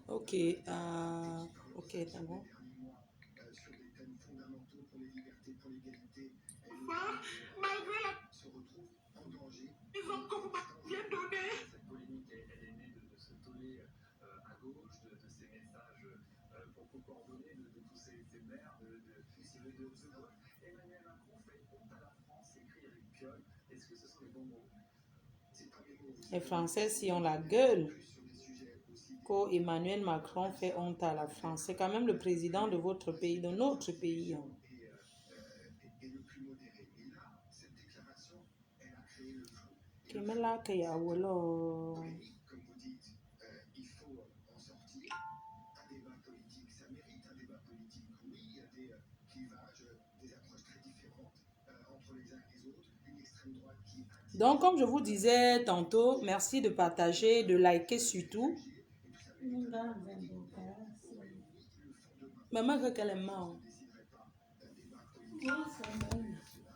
Ok, ok, d'accord. Malgré la exemple que vous m'aviez donnée. Cette polémique, elle est née de ce tollé à gauche, de ces messages pour coordonner de tous ces maires de gauche. Emmanuel Macron fait honte à la France, écrit avec Piolle. Est-ce que ce sont les bons mots? Les Français, si on la gueule, quand Emmanuel Macron fait honte à la France, c'est quand même le président de votre pays, de notre pays. Hein. Kemela Kayawolo. Donc, comme je vous disais tantôt, merci de partager, de liker surtout. Maman, qu'elle est morte.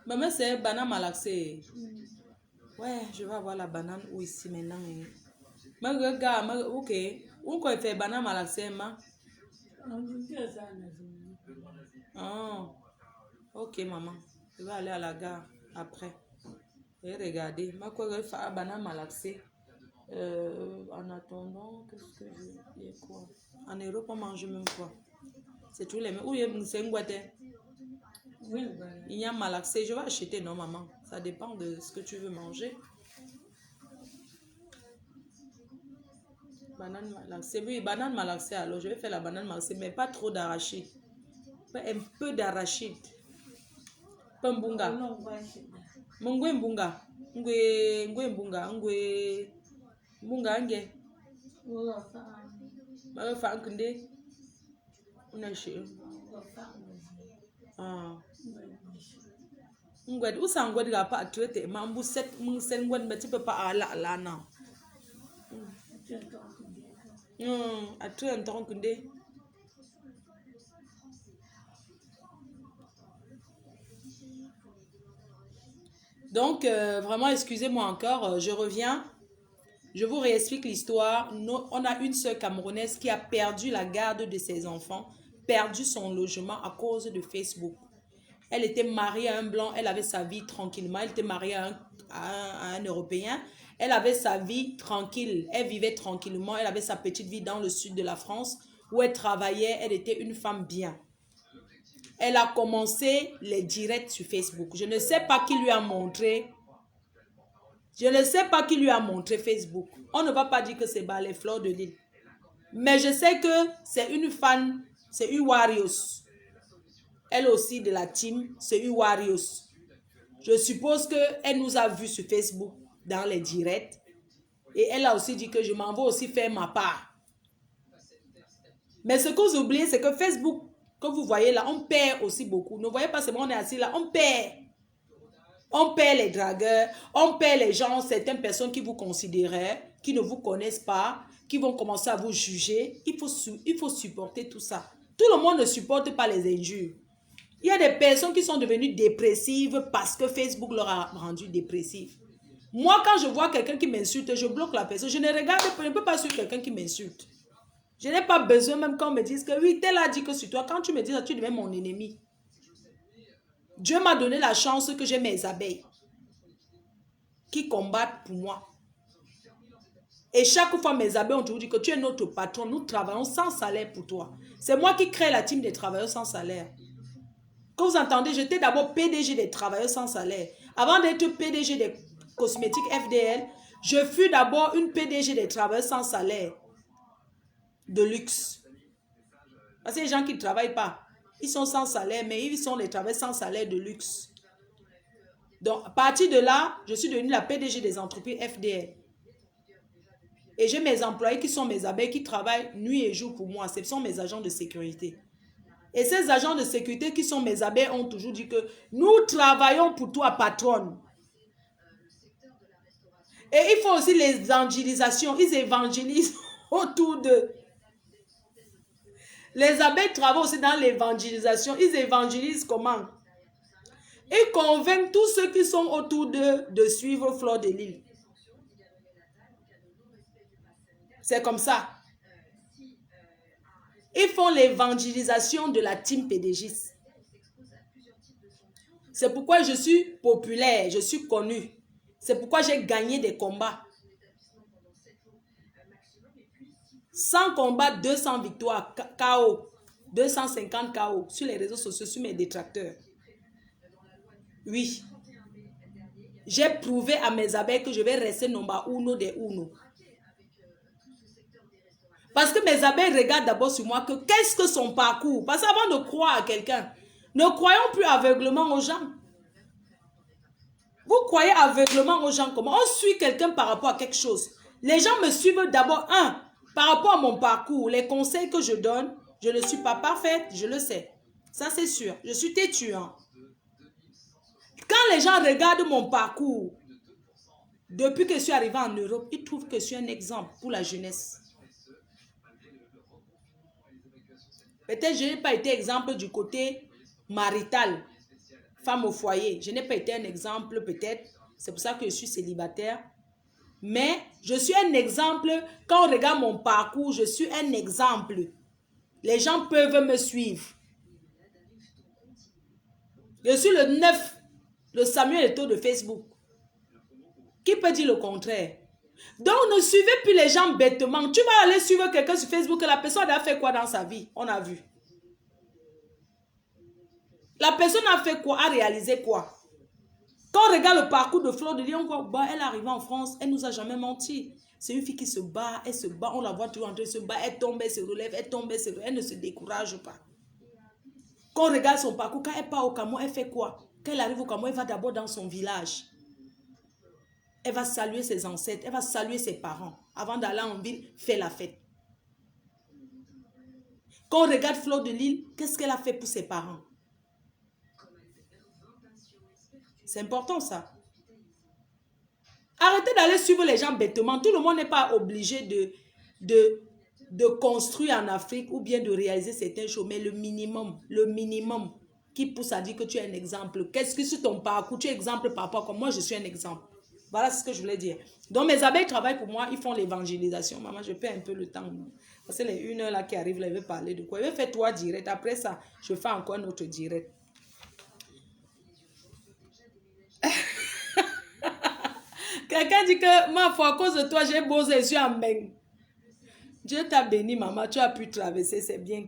Maman, c'est banane malaxée. Ouais, je vais avoir la banane ou ici maintenant. Mais regarde, ok. Où qu'on fait banane malaxée, ma? Oh, ok, maman. Je vais aller à la gare après. Et regardez, ma quoi, je fais banane malaxée. En attendant, qu'est-ce que je dis quoi? En Europe, on mange même quoi? C'est tous les mêmes. Où il y a une boîte? Il y a malaxé. Je vais acheter, non, maman. Ça dépend de ce que tu veux manger. Banane malaxée. Oui, banane malaxée. Alors, je vais faire la banane malaxée, mais pas trop d'arachide. Un peu d'arachide. Pas mbunga. Mungwe mbunga. Ngwe mbunga. Ngwe mbunga nge. Ma fa nkende. Una shi. Ah. Ngwe où ça ngwe ga pas traiter mambu set mun sen ngwe mais tu peux pas ala là non. À tout un temps kende. Donc, vraiment, excusez-moi encore, je reviens. Je vous réexplique l'histoire. On a une sœur camerounaise qui a perdu la garde de ses enfants, perdu son logement à cause de Facebook. Elle était mariée à un blanc, elle avait sa vie tranquillement. Elle était mariée à un Européen. Elle avait sa vie tranquille. Elle vivait tranquillement. Elle avait sa petite vie dans le sud de la France où elle travaillait. Elle était une femme bien. Elle a commencé les directs sur Facebook. Je ne sais pas qui lui a montré. Je ne sais pas qui lui a montré Facebook. On ne va pas dire que c'est les fleurs de l'île. Mais je sais que c'est une fan, c'est une Warriors. Elle aussi de la team, c'est une Warriors. Je suppose qu'elle nous a vus sur Facebook dans les directs. Et elle a aussi dit que je m'en vais aussi faire ma part. Mais ce que vous oubliez, c'est que Facebook, que vous voyez là, on perd aussi beaucoup. Ne voyez pas seulement on est assis là, on perd. On perd les dragueurs, on perd les gens, certaines personnes qui vous considéraient, qui ne vous connaissent pas, qui vont commencer à vous juger. Il faut supporter tout ça. Tout le monde ne supporte pas les injures. Il y a des personnes qui sont devenues dépressives parce que Facebook leur a rendu dépressif. Moi, quand je vois quelqu'un qui m'insulte, je bloque la personne. Je ne regarde pas, je ne peux pas suivre quelqu'un qui m'insulte. Je n'ai pas besoin même qu'on me dise que oui, tel a dit que sur toi. Quand tu me dis ça, tu deviens mon ennemi. Dieu m'a donné la chance que j'ai mes abeilles qui combattent pour moi. Et chaque fois, mes abeilles ont toujours dit que tu es notre patron. Nous travaillons sans salaire pour toi. C'est moi qui crée la team des travailleurs sans salaire. Quand vous entendez, j'étais d'abord PDG des travailleurs sans salaire. Avant d'être PDG des cosmétiques FDL, je fus d'abord une PDG des travailleurs sans salaire de luxe. Parce que les gens qui ne travaillent pas, ils sont sans salaire, mais ils sont les travailleurs sans salaire de luxe. Donc, à partir de là, je suis devenue la PDG des entreprises FDL. Et j'ai mes employés qui sont mes abeilles qui travaillent nuit et jour pour moi. Ce sont mes agents de sécurité. Et ces agents de sécurité qui sont mes abeilles ont toujours dit que nous travaillons pour toi, patronne. Et il faut aussi l'évangélisation. Ils évangélisent autour d'eux. Les abeilles travaillent aussi dans l'évangélisation. Ils évangélisent comment? Ils convainquent tous ceux qui sont autour d'eux de suivre Fleur de l'Île. C'est comme ça. Ils font l'évangélisation de la team PDGIS. C'est pourquoi je suis populaire, je suis connue. C'est pourquoi j'ai gagné des combats. 100 combats, 200 victoires, KO, 250 KO sur les réseaux sociaux, sur mes détracteurs. Oui. J'ai prouvé à mes abeilles que je vais rester number uno des uno. Parce que mes abeilles regardent d'abord sur moi que qu'est-ce que son parcours. Parce qu'avant de croire à quelqu'un, ne croyons plus aveuglement aux gens. Vous croyez aveuglement aux gens comment? On suit quelqu'un par rapport à quelque chose. Les gens me suivent d'abord, par rapport à mon parcours, les conseils que je donne, je ne suis pas parfaite, je le sais. Ça, c'est sûr. Je suis têtue. Hein. Quand les gens regardent mon parcours, depuis que je suis arrivée en Europe, ils trouvent que je suis un exemple pour la jeunesse. Peut-être que je n'ai pas été exemple du côté marital, femme au foyer. Je n'ai pas été un exemple, peut-être. C'est pour ça que je suis célibataire. Mais je suis un exemple. Quand on regarde mon parcours, je suis un exemple. Les gens peuvent me suivre. Je suis le 9, le Samuel Eto'o de Facebook. Qui peut dire le contraire? Donc, ne suivez plus les gens bêtement. Tu vas aller suivre quelqu'un sur Facebook et la personne a fait quoi dans sa vie? On a vu. La personne a fait quoi? A réalisé quoi? Quand on regarde le parcours de Fleur de Lys, on voit, bah, elle est arrivée en France, elle ne nous a jamais menti. C'est une fille qui se bat, elle se bat, on la voit toujours en train de se battre, elle tombe, elle se relève, elle tombe, elle ne se décourage pas. Quand on regarde son parcours, quand elle part au Cameroun, elle fait quoi? Quand elle arrive au Cameroun, elle va d'abord dans son village. Elle va saluer ses ancêtres, elle va saluer ses parents. Avant d'aller en ville, faire la fête. Quand on regarde Fleur de Lys, qu'est-ce qu'elle a fait pour ses parents? C'est important ça. Arrêtez d'aller suivre les gens bêtement. Tout le monde n'est pas obligé de construire en Afrique ou bien de réaliser certaines choses. Mais le minimum qui pousse à dire que tu es un exemple. Qu'est-ce que sur ton parcours, tu es exemple par rapport à moi, je suis un exemple. Voilà ce que je voulais dire. Donc mes abeilles travaillent pour moi, ils font l'évangélisation. Maman, je perds un peu le temps. Parce que les 1 heure là qui arrive, là, il veut parler de quoi? Il veut faire 3 directs. Après ça, je fais encore un autre direct. Quelqu'un dit que, ma foi, à cause de toi, j'ai beau je suis en bain. Dieu t'a béni, maman, tu as pu traverser, c'est bien.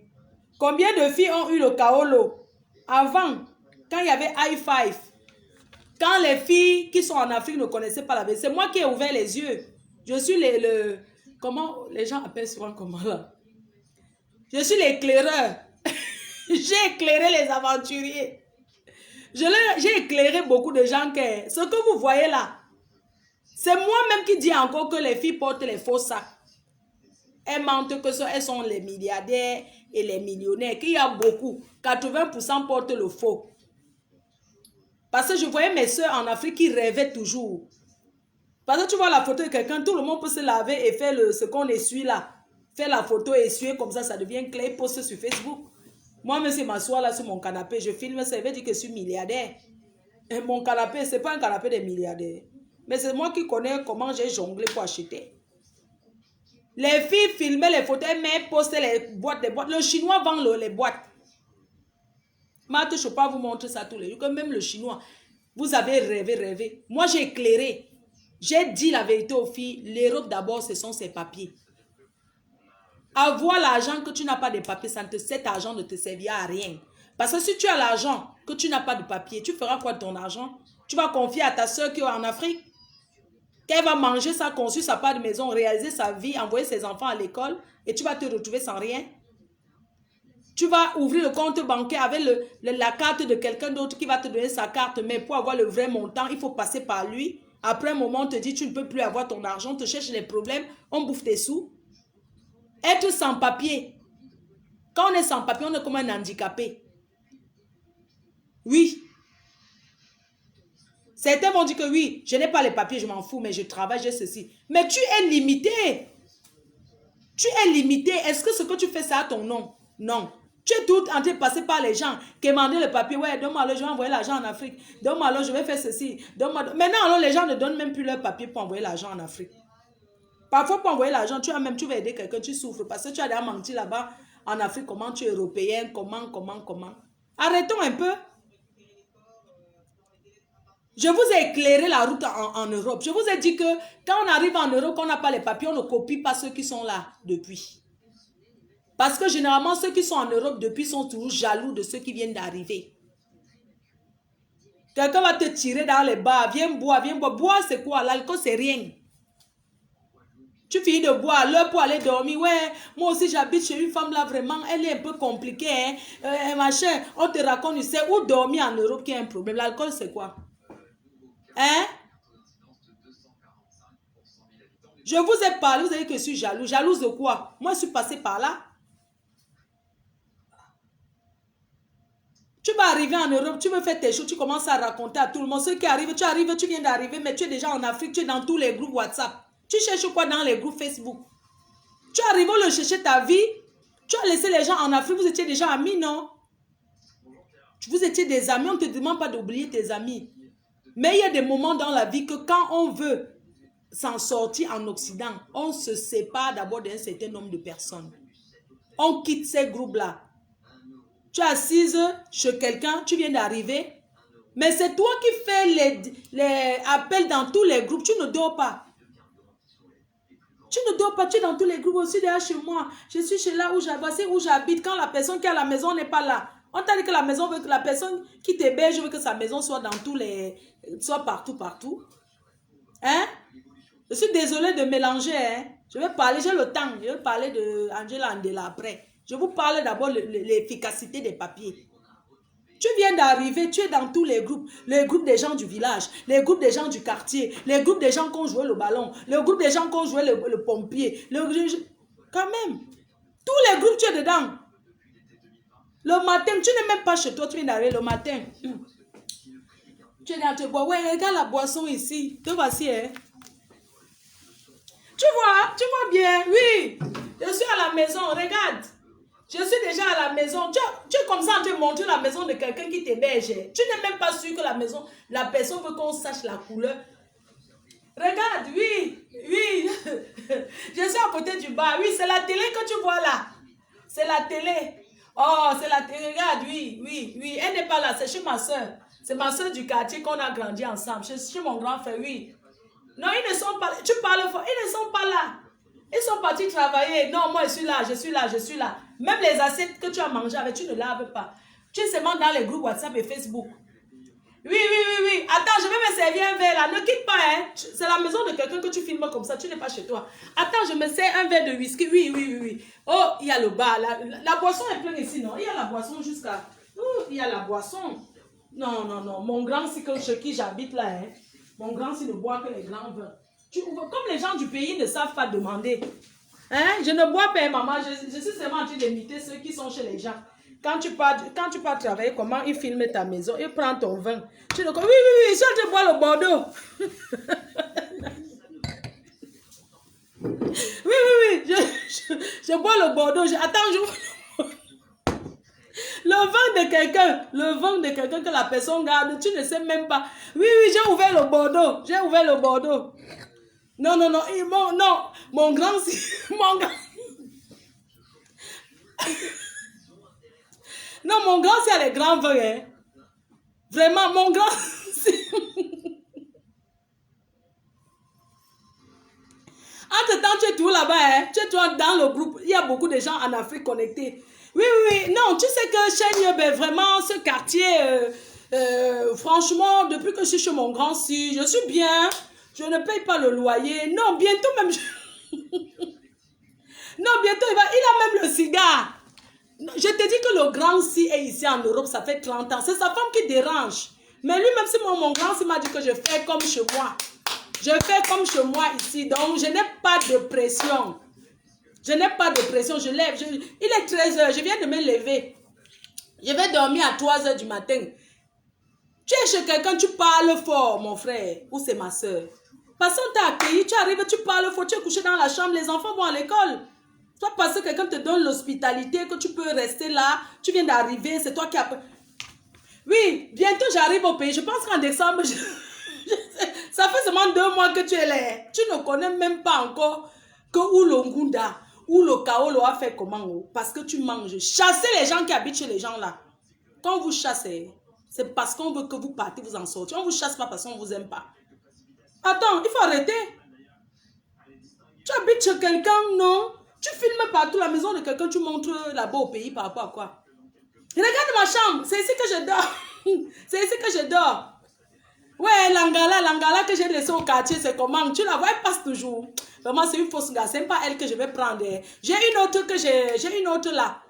Combien de filles ont eu le kaolo? Avant, quand il y avait i5, quand les filles qui sont en Afrique ne connaissaient pas la vie, c'est moi qui ai ouvert les yeux. Je suis comment les gens appellent souvent comment là? Je suis l'éclaireur. J'ai éclairé les aventuriers. J'ai éclairé beaucoup de gens que ce que vous voyez là, c'est moi-même qui dis encore que les filles portent les faux sacs. Elles mentent que elles sont les milliardaires et les millionnaires, qu'il y a beaucoup. 80% portent le faux. Parce que je voyais mes soeurs en Afrique qui rêvaient toujours. Parce que tu vois la photo de quelqu'un, tout le monde peut se laver et faire ce qu'on essuie là. Faire la photo et essuyer comme ça devient clair, et poster sur Facebook. Moi-même, c'est m'asseoir là sur mon canapé, je filme, ça veut dire que je suis milliardaire. Et mon canapé, c'est pas un canapé des milliardaires. Mais c'est moi qui connais comment j'ai jonglé pour acheter. Les filles filmaient les photos, mais postaient les boîtes, Le chinois vend les boîtes. Marthe, je ne peux pas vous montrer ça tous les jours. Même le chinois, vous avez rêvé. Moi, j'ai éclairé. J'ai dit la vérité aux filles. L'Europe, d'abord, ce sont ses papiers. Avoir l'argent que tu n'as pas de papiers, cet argent ne te servira à rien. Parce que si tu as l'argent, que tu n'as pas de papier, tu feras quoi de ton argent? Tu vas confier à ta soeur qui est en Afrique? Qu'elle va manger ça, construire sa part de maison, réaliser sa vie, envoyer ses enfants à l'école et tu vas te retrouver sans rien. Tu vas ouvrir le compte bancaire avec la carte de quelqu'un d'autre qui va te donner sa carte, mais pour avoir le vrai montant, il faut passer par lui. Après un moment, on te dit tu ne peux plus avoir ton argent, on te cherche les problèmes, on bouffe tes sous. Être sans papier. Quand on est sans papier, on est comme un handicapé. Oui. Certains vont dire que oui, je n'ai pas les papiers, je m'en fous, mais je travaille, j'ai ceci. Mais tu es limité. Tu es limité. Est-ce que ce que tu fais, ça a ton nom? Non. Tu es tout en train de passer par les gens, demander le papier. Ouais, donne-moi alors, je vais envoyer l'argent en Afrique. Donne-moi alors, je vais faire ceci. Maintenant, alors, les gens ne donnent même plus leur papier pour envoyer l'argent en Afrique. Parfois, pour envoyer l'argent, tu vas aider quelqu'un, tu souffres parce que tu as déjà menti là-bas en Afrique, comment tu es européen, comment. Arrêtons un peu. Je vous ai éclairé la route en Europe. Je vous ai dit que quand on arrive en Europe, qu'on n'a pas les papiers, on ne copie pas ceux qui sont là depuis. Parce que généralement, ceux qui sont en Europe depuis sont toujours jaloux de ceux qui viennent d'arriver. Quelqu'un va te tirer dans les bars. Viens boire, viens boire. Boire, c'est quoi? L'alcool, c'est rien. Tu finis de boire l'heure pour aller dormir. Ouais, moi aussi, j'habite chez une femme là, vraiment. Elle est un peu compliquée. Hein? Machin, on te raconte, tu sais, où dormir en Europe qui a un problème. L'alcool, c'est quoi? Hein? Je vous ai parlé, vous avez dit que je suis jaloux. Jalouse de quoi? Moi, je suis passée par là. Tu vas arriver en Europe, tu veux faire tes choses, tu commences à raconter à tout le monde. Ceux qui arrivent, tu viens d'arriver, mais tu es déjà en Afrique, tu es dans tous les groupes WhatsApp. Tu cherches quoi dans les groupes Facebook? Tu arrives au lieu de chercher ta vie, tu as laissé les gens en Afrique, vous étiez déjà amis, non? Vous étiez des amis, on ne te demande pas d'oublier tes amis. Mais il y a des moments dans la vie que quand on veut s'en sortir en Occident, on se sépare d'abord d'un certain nombre de personnes. On quitte ces groupes-là. Tu es assise chez quelqu'un, tu viens d'arriver, mais c'est toi qui fais les appels dans tous les groupes. Tu ne dors pas. Tu ne dors pas, tu es dans tous les groupes aussi derrière chez moi. Je suis chez là où j'habite. Quand la personne qui est à la maison n'est pas là, on t'a dit que la maison veut que la personne qui t'héberge veut que sa maison soit dans tous les... soit partout. Hein? Je suis désolée de mélanger. Hein? Je vais parler, j'ai le temps. Je vais parler de Angela Andela après. Je vous parle d'abord de l'efficacité des papiers. Tu viens d'arriver, tu es dans tous les groupes des gens du village, les groupes des gens du quartier, les groupes des gens qui ont joué le ballon, les groupes des gens qui ont joué le pompier. Quand même, tous les groupes, tu es dedans. Le matin, tu n'es même pas chez toi, tu viens d'arriver le matin. Tu es dans te boire. Ouais, regarde la boisson ici. Te voici, hein. Tu vois bien, oui. Je suis à la maison, regarde. Je suis déjà à la maison. Tu es comme ça en train de montrer la maison de quelqu'un qui t'héberge. Tu n'es même pas sûr que la personne veut qu'on sache la couleur. Regarde, oui. Je suis à côté du bar. Oui, c'est la télé que tu vois là. C'est la télé. Oh, c'est la télé. Regarde, oui. Elle n'est pas là, c'est chez ma soeur. C'est ma soeur du quartier qu'on a grandi ensemble. Chez mon grand frère, oui. Non, ils ne sont pas là. Tu parles fort. Ils ne sont pas là. Ils sont partis travailler. Non, moi, je suis là. Même les assiettes que tu as mangées avec, tu ne laves pas. Tu es seulement dans les groupes WhatsApp et Facebook. Oui. Attends, je vais me servir un verre là. Ne quitte pas, hein. C'est la maison de quelqu'un que tu filmes comme ça. Tu n'es pas chez toi. Attends, je me sers un verre de whisky. Oui. Oh, il y a le bar. La boisson est pleine ici, non? Il y a la boisson jusqu'à... il y a la boisson. Non. Mon grand, c'est chez qui j'habite là, hein. Mon grand, c'est ne boit que les grands vins. Comme les gens du pays ne savent pas demander. Hein? Je ne bois pas, maman. Je suis seulement en train d'imiter ceux qui sont chez les gens. Quand tu pars travailler, comment ils filment ta maison, ils prennent ton vin. Tu dis, oui, je suis en train de boire le Bordeaux. Oui. Je bois le Bordeaux. Attends, le vin de quelqu'un que la personne garde, tu ne sais même pas. Oui, j'ai ouvert le Bordeaux. Non, mon grand, non, mon grand, c'est les grands vins, hein. Vraiment, mon grand, Entre-temps, tu es tout là-bas, hein. Tu es toi dans le groupe. Il y a beaucoup de gens en Afrique connectés. Oui. Non, tu sais que chez ben, vraiment, ce quartier, franchement, depuis que je suis chez mon grand, si je suis bien, je ne paye pas le loyer. Non, bientôt même... Non, bientôt, il a même le cigare. Je te dis que le grand si est ici en Europe, ça fait 30 ans. C'est sa femme qui dérange. Mais lui, même si mon grand si m'a dit que je fais comme chez moi. Je fais comme chez moi ici. Donc, je n'ai pas de pression. Je lève. Il est 13 h. Je viens de me lever. Je vais dormir à 3 h du matin. Tu es chez quelqu'un, tu parles fort, mon frère. Ou c'est ma soeur. Parce qu'on t'a accueilli, tu arrives, tu parles fort, tu es couché dans la chambre, les enfants vont à l'école. Toi, parce que quelqu'un te donne l'hospitalité, que tu peux rester là, tu viens d'arriver, c'est toi qui as... Oui, bientôt j'arrive au pays. Je pense qu'en décembre, ça fait seulement 2 mois que tu es là. Tu ne connais même pas encore que Oulongunda. ou le Kaolo a fait comment? Parce que tu manges. Chassez les gens qui habitent chez les gens là. Quand vous chassez, c'est parce qu'on veut que vous partez, vous en sortez. On ne vous chasse pas parce qu'on ne vous aime pas. Attends, il faut arrêter. Tu habites chez quelqu'un, non? Tu filmes partout la maison de quelqu'un, tu montres là-bas au pays par rapport à quoi? Regarde ma chambre, c'est ici que je dors. C'est ici que je dors. Ouais, l'angala que j'ai laissé au quartier, c'est comment? Tu la vois, elle passe toujours. Vraiment, c'est une fausse gars. C'est pas elle que je vais prendre. J'ai une autre que j'ai une autre là.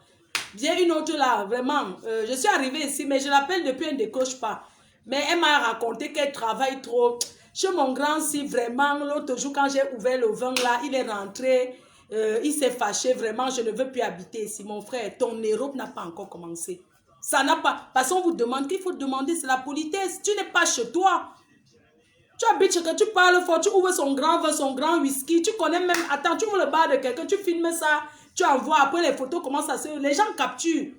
J'ai une autre là, vraiment. Je suis arrivée ici, mais je l'appelle depuis, elle ne décroche pas. Mais elle m'a raconté qu'elle travaille trop. Chez mon grand, si vraiment, l'autre jour, quand j'ai ouvert le vin là, il est rentré. Il s'est fâché, vraiment, je ne veux plus habiter ici. Mon frère, ton Europe n'a pas encore commencé. Ça n'a pas. Parce qu'on vous demande qu'il faut demander, c'est la politesse. Tu n'es pas chez toi. Tu habites chez quelqu'un, tu parles fort, tu ouvres son grand vin, son grand whisky. Tu connais même. Attends, tu ouvres le bar de quelqu'un, tu filmes ça, tu envoies. Après, les photos commencent à se. Les gens capturent.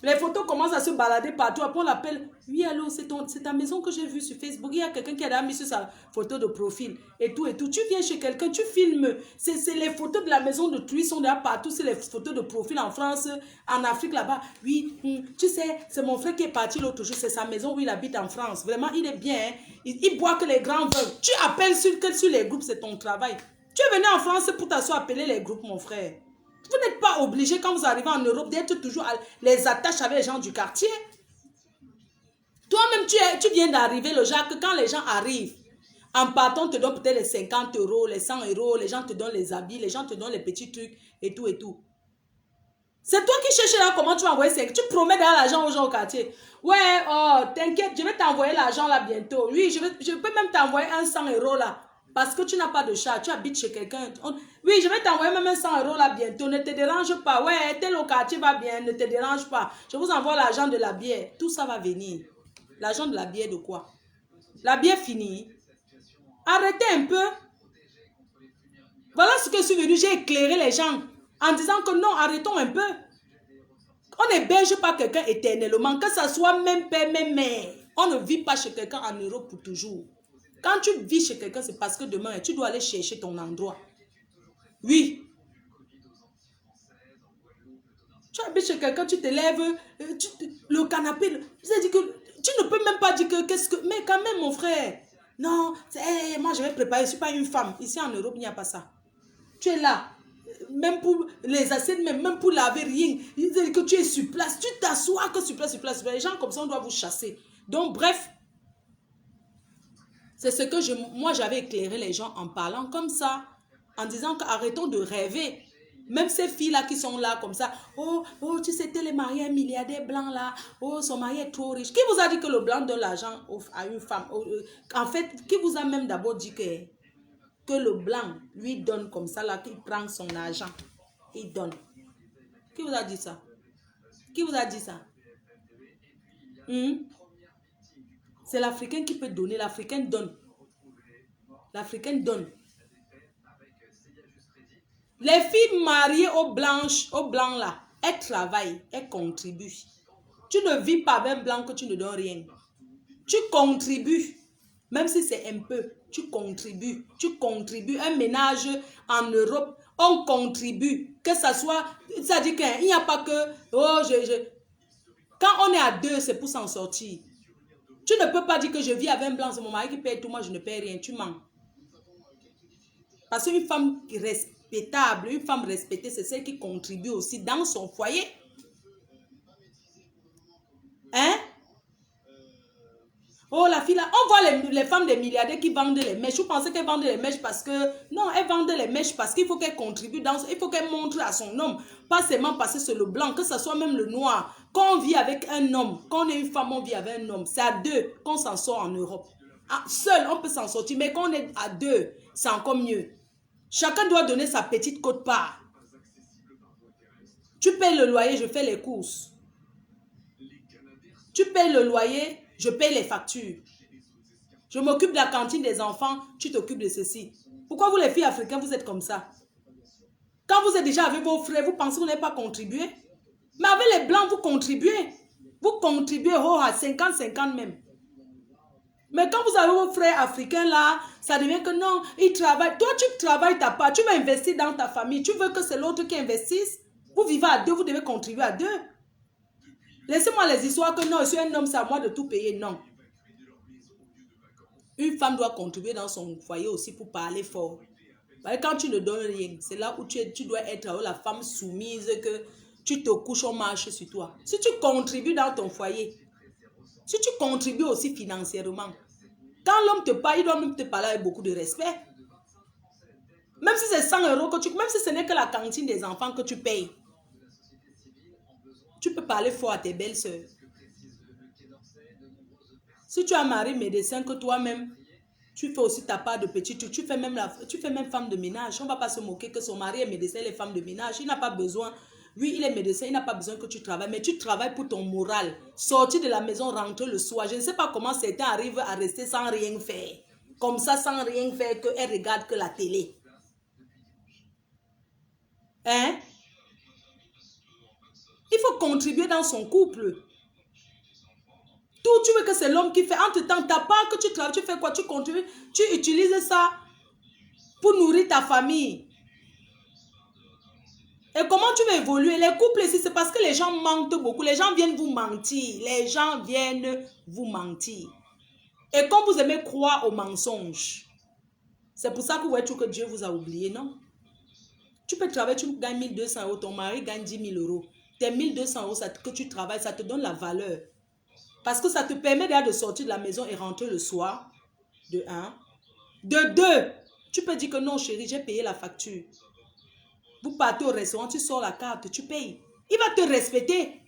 Les photos commencent à se balader partout. Après, on l'appelle. Oui, allô, c'est ta maison que j'ai vue sur Facebook. Il y a quelqu'un qui a mis sur sa photo de profil. Et tout, et tout. Tu viens chez quelqu'un, tu filmes. C'est les photos de la maison de Truy sont là partout. C'est les photos de profil en France, en Afrique là-bas. Oui, tu sais, c'est mon frère qui est parti l'autre jour. C'est sa maison où il habite en France. Vraiment, il est bien. Hein? Il boit que les grands vins. Tu appelles sur les groupes, c'est ton travail. Tu es venu en France pour t'asseoir appeler les groupes, mon frère. Vous n'êtes pas obligé, quand vous arrivez en Europe, d'être toujours les attaches avec les gens du quartier. Toi-même, tu viens d'arriver, le genre que quand les gens arrivent, en partant, on te donne peut-être les 50 euros, les 100 euros, les gens te donnent les habits, les gens te donnent les petits trucs et tout et tout. C'est toi qui cherches là comment tu vas envoyer 5. Tu promets d'avoir l'argent aux gens au quartier. Ouais, oh, t'inquiète, je vais t'envoyer l'argent là bientôt. Oui, je peux même t'envoyer un 100 euros là. Parce que tu n'as pas de chat, tu habites chez quelqu'un. Oui, je vais t'envoyer même un 100 euros là bientôt. Ne te dérange pas. Ouais, tel quartier va bien, ne te dérange pas. Je vous envoie l'argent de la bière. Tout ça va venir. L'argent de la bière de quoi? La bière finie. Arrêtez un peu. Voilà ce que je suis venu. J'ai éclairé les gens en disant que non, arrêtons un peu. On n'héberge pas quelqu'un éternellement. Que ça soit même père, même mère. On ne vit pas chez quelqu'un en Europe pour toujours. Quand tu vis chez quelqu'un, c'est parce que demain, tu dois aller chercher ton endroit. Oui. Tu habites chez quelqu'un, tu te lèves, le canapé, dit que, tu ne peux même pas dire que, qu'est-ce que, mais quand même mon frère, non, moi je vais préparer, je ne suis pas une femme. Ici en Europe, il n'y a pas ça. Tu es là, même pour les assiettes, même pour laver, rien. Il dit que tu es sur place, tu t'assois que sur place. Les gens comme ça, on doit vous chasser. Donc bref, c'est ce que moi j'avais éclairé les gens en parlant comme ça, en disant qu'arrêtons de rêver. Même ces filles-là qui sont là comme ça, oh, tu sais, tel est marié à un milliardaire blanc là, oh, son mari est trop riche. Qui vous a dit que le blanc donne l'argent à une femme? En fait, qui vous a même d'abord dit que le blanc lui donne comme ça là, qu'il prend son argent, il donne? Qui vous a dit ça? Qui vous a dit ça? C'est l'Africain qui peut donner. L'Africain donne. L'Africain donne. Les filles mariées aux blancs là, elles travaillent, elles contribuent. Tu ne vis pas avec un blanc que tu ne donnes rien. Tu contribues. Même si c'est un peu, tu contribues. Tu contribues. Un ménage en Europe, on contribue. Que ça soit, ça dit qu'il n'y a pas que, quand on est à deux, c'est pour s'en sortir. Tu ne peux pas dire que je vis avec un blanc, c'est mon mari qui paye tout, moi je ne paye rien, tu mens. Parce qu'une femme respectable, une femme respectée, c'est celle qui contribue aussi dans son foyer. Hein? Oh, la fille là, on voit les femmes des milliardaires qui vendent les mèches. Vous pensez qu'elles vendent les mèches parce que... Non, elles vendent les mèches parce qu'il faut qu'elles contribuent il faut qu'elles montrent à son homme. Pas seulement parce que c'est le blanc, que ce soit même le noir. Quand on vit avec un homme, quand on est une femme, on vit avec un homme. C'est à deux qu'on s'en sort en Europe. Seul, on peut s'en sortir, mais quand on est à deux, c'est encore mieux. Chacun doit donner sa petite quote-part. Tu payes le loyer, je fais les courses. Tu payes le loyer, je paye les factures. Je m'occupe de la cantine des enfants, tu t'occupes de ceci. Pourquoi vous les filles africaines, vous êtes comme ça? Quand vous êtes déjà avec vos frères, vous pensez que vous n'avez pas contribué? Mais avec les blancs, vous contribuez. Vous contribuez à 50-50 même. Mais quand vous avez vos frères africains là, ça devient que non, ils travaillent. Toi, tu travailles ta part, tu veux investir dans ta famille, tu veux que c'est l'autre qui investisse. Vous vivez à deux, vous devez contribuer à deux. Laissez-moi les histoires que non, je suis un homme, c'est à moi de tout payer. Non. Une femme doit contribuer dans son foyer aussi pour parler fort. Quand tu ne donnes rien, c'est là où tu dois être la femme soumise, que tu te couches, on marche sur toi. Si tu contribues dans ton foyer, si tu contribues aussi financièrement, quand l'homme te parle, il doit même te parler avec beaucoup de respect. Même si c'est 100 euros, même si ce n'est que la cantine des enfants que tu payes, tu peux parler fort à tes belles-sœurs. Si tu as un mari médecin que toi-même, tu fais aussi ta part de petit, tu fais même femme de ménage. On ne va pas se moquer que son mari est médecin, il est femme de ménage. Il n'a pas besoin, oui, il est médecin, il n'a pas besoin que tu travailles, mais tu travailles pour ton moral. Sortir de la maison, rentrer le soir. Je ne sais pas comment certains arrivent à rester sans rien faire. Comme ça, sans rien faire, qu'elle regarde que la télé. Hein? Il faut contribuer dans son couple. Tout, tu veux que c'est l'homme qui fait. Entre-temps, ta part que tu travailles, tu fais quoi? Tu contribues, tu utilises ça pour nourrir ta famille. Et comment tu vas évoluer? Les couples ici, c'est parce que les gens mentent beaucoup. Les gens viennent vous mentir. Les gens viennent vous mentir. Et quand vous aimez croire aux mensonges, c'est pour ça que vous voyez que Dieu vous a oublié, non? Tu peux travailler, tu gagnes 1200 euros, ton mari gagne 10 000 euros. Tes 1200 euros que tu travailles, ça te donne la valeur. Parce que ça te permet déjà de sortir de la maison et rentrer le soir. De 1. De 2. Tu peux dire que non, chérie, j'ai payé la facture. Vous partez au restaurant, tu sors la carte, tu payes. Il va te respecter.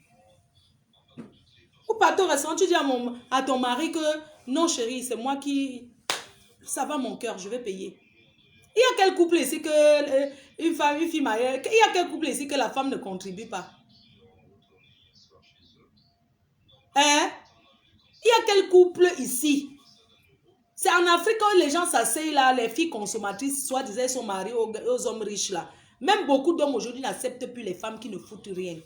Vous partez au restaurant, tu dis à ton mari que non, chérie, c'est moi qui... Ça va mon cœur, je vais payer. Il y a quel couple ici que une fille mariée, il y a quel couple ici que la femme ne contribue pas? Hein? Il y a quel couple ici? C'est en Afrique où les gens s'asseyent là, les filles consommatrices, soit disant sont mariées aux hommes riches là. Même beaucoup d'hommes aujourd'hui n'acceptent plus les femmes qui ne foutent rien.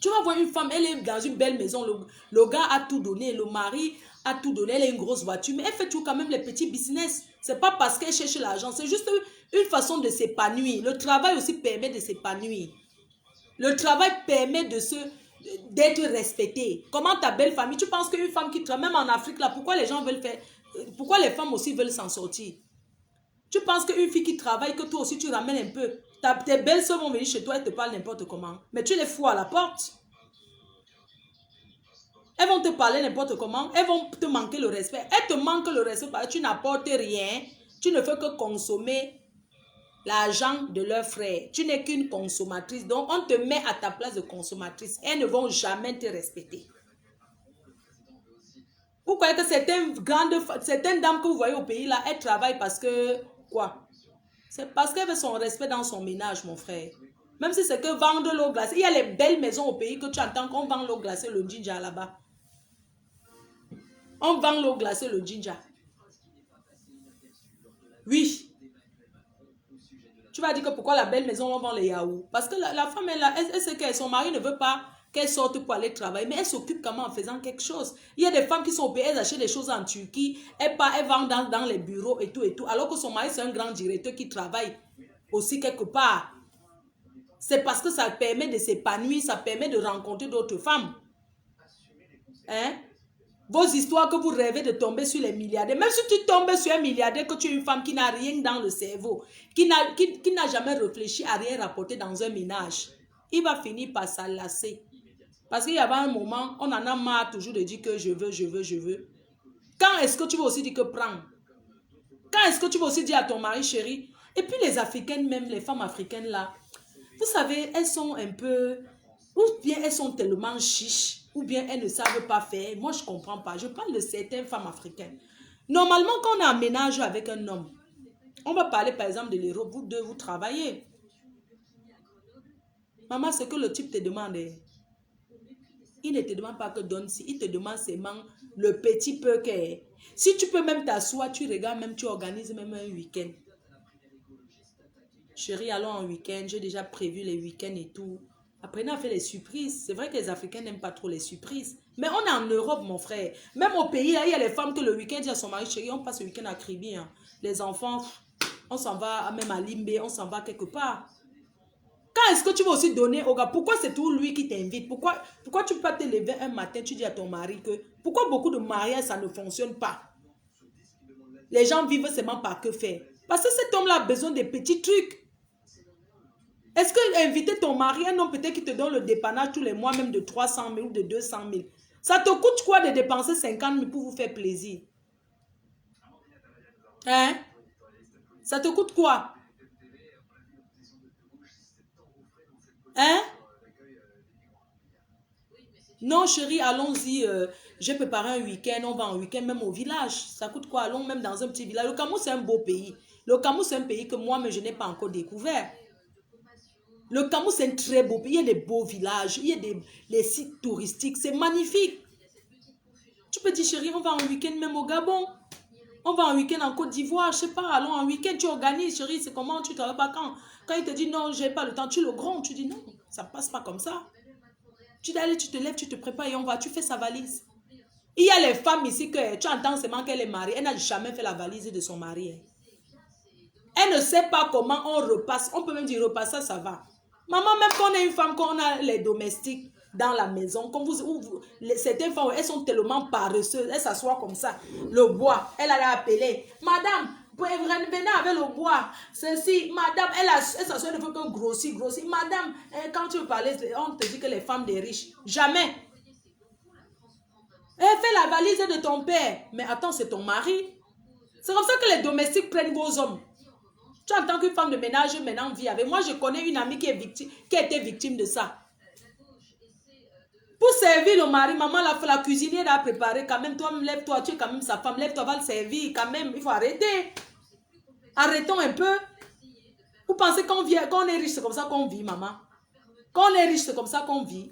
Tu vas voir une femme, elle est dans une belle maison, le gars a tout donné, le mari a tout donné, elle a une grosse voiture, mais elle fait toujours quand même les petits business. C'est pas parce qu'elle cherche l'argent, c'est juste une façon de s'épanouir. Le travail aussi permet de s'épanouir. Le travail permet d'être respecté. Comment ta belle famille, tu penses qu'une femme qui travaille, même en Afrique là, pourquoi les gens veulent faire, pourquoi les femmes aussi veulent s'en sortir? Tu penses qu'une fille qui travaille, que toi aussi tu ramènes un peu, tes belles soeurs vont venir chez toi et te parlent n'importe comment, mais tu les fous à la porte. Elles vont te parler n'importe comment, elles vont te manquer le respect. Elles te manquent le respect parce que tu n'apportes rien, tu ne fais que consommer l'argent de leur frère. Tu n'es qu'une consommatrice, donc on te met à ta place de consommatrice. Elles ne vont jamais te respecter. Vous croyez que certaines dames que vous voyez au pays là, elles travaillent parce que, quoi? C'est parce qu'elle veut son respect dans son ménage, mon frère. Même si c'est que vendre l'eau glacée. Il y a les belles maisons au pays que tu entends qu'on vend l'eau glacée, le ginger là-bas. On vend l'eau glacée, le ginger. Oui. Tu vas dire que pourquoi la belle maison, on vend les yaourts? Parce que la femme, elle sait que son mari ne veut pas qu'elle sorte pour aller travailler, mais elle s'occupe comment en faisant quelque chose. Il y a des femmes qui sont au pays, elles achètent des choses en Turquie, elles vendent dans les bureaux et tout, alors que son mari, c'est un grand directeur qui travaille aussi quelque part. C'est parce que ça permet de s'épanouir, ça permet de rencontrer d'autres femmes. Hein? Vos histoires que vous rêvez de tomber sur les milliardaires, même si tu tombes sur un milliardaire, que tu es une femme qui n'a rien dans le cerveau, qui n'a jamais réfléchi à rien rapporter dans un ménage, il va finir par s'enlacer. Parce qu'il y avait un moment, on en a marre toujours de dire que je veux, je veux, je veux. Quand est-ce que tu vas aussi dire que prends? Quand est-ce que tu vas aussi dire à ton mari, chérie? Et puis les Africaines, même les femmes africaines là, vous savez, elles sont un peu, ou bien elles sont tellement chiches, ou bien elles ne savent pas faire. Moi, je ne comprends pas. Je parle de certaines femmes africaines. Normalement, quand on a un ménage avec un homme, on va parler par exemple de l'héros, vous deux, vous travaillez. Maman, ce que le type te demande, il ne te demande pas que donne si, il te demande seulement le petit peu que. Si tu peux même t'asseoir, tu regardes même, tu organises même un week-end. Chérie, allons en week-end, j'ai déjà prévu les week-ends et tout. Apprenez à faire les surprises. C'est vrai que les Africains n'aiment pas trop les surprises. Mais on est en Europe, mon frère. Même au pays, là, il y a les femmes que le week-end disent à son mari, chérie, on passe le week-end à Kribi. Hein. Les enfants, on s'en va même à Limbe, on s'en va quelque part. Quand est-ce que tu vas aussi donner au gars? Pourquoi c'est tout lui qui t'invite? Pourquoi tu peux pas te lever un matin, tu dis à ton mari que... Pourquoi beaucoup de mariages, ça ne fonctionne pas? Les gens vivent seulement par que faire. Parce que cet homme-là a besoin de petits trucs. Est-ce que inviter ton mari, un homme peut-être qui te donne le dépannage tous les mois, même de 300 000 ou de 200 000, ça te coûte quoi de dépenser 50 000 pour vous faire plaisir? Hein? Ça te coûte quoi? Hein? Non, chérie, allons-y. J'ai préparé un week-end. On va en week-end même au village. Ça coûte quoi? Allons même dans un petit village. Le Cameroun, c'est un beau pays. Le Cameroun, c'est un pays que moi-même, je n'ai pas encore découvert. Le Cameroun, c'est un très beau pays. Il y a des beaux villages. Il y a les sites touristiques. C'est magnifique. Tu peux dire, chérie, on va en week-end même au Gabon. On va en week-end en Côte d'Ivoire. Je sais pas, allons en week-end. Tu organises, chérie. C'est comment? Tu ne travailles pas quand? Quand il te dit non, j'ai pas le temps. Tu le grondes. Tu dis non, ça ne passe pas comme ça. Tu dis, allez, tu te lèves, tu te prépares et on va. Tu fais sa valise. Il y a les femmes ici que tu entends seulement qu'elle est mariée. Elle n'a jamais fait la valise de son mari. Elle ne sait pas comment on repasse. On peut même dire repasser, ça va. Maman, même quand on est une femme, quand on a les domestiques dans la maison, comme certaines femmes, elles sont tellement paresseuses, elles s'assoient comme ça, le bois, elle allait appeler, madame, venez avec le bois, ceci, madame, elle s'assoit, elle ne fait que grossir, madame, quand tu veux parler, on te dit que les femmes des riches, jamais. Elle fait la valise de ton père, mais attends, c'est ton mari. C'est comme ça que les domestiques prennent vos hommes. Tu entends qu'une femme de ménage maintenant vit avec. Moi, je connais une amie qui a été victime de ça. Pour servir le mari, maman, la cuisinière a préparé quand même. Toi, lève-toi, tu es quand même sa femme. Lève-toi, va le servir quand même. Il faut arrêter. Arrêtons un peu. Vous pensez qu'on est riche, c'est comme ça qu'on vit, maman? Quand on est riche, c'est comme ça qu'on vit.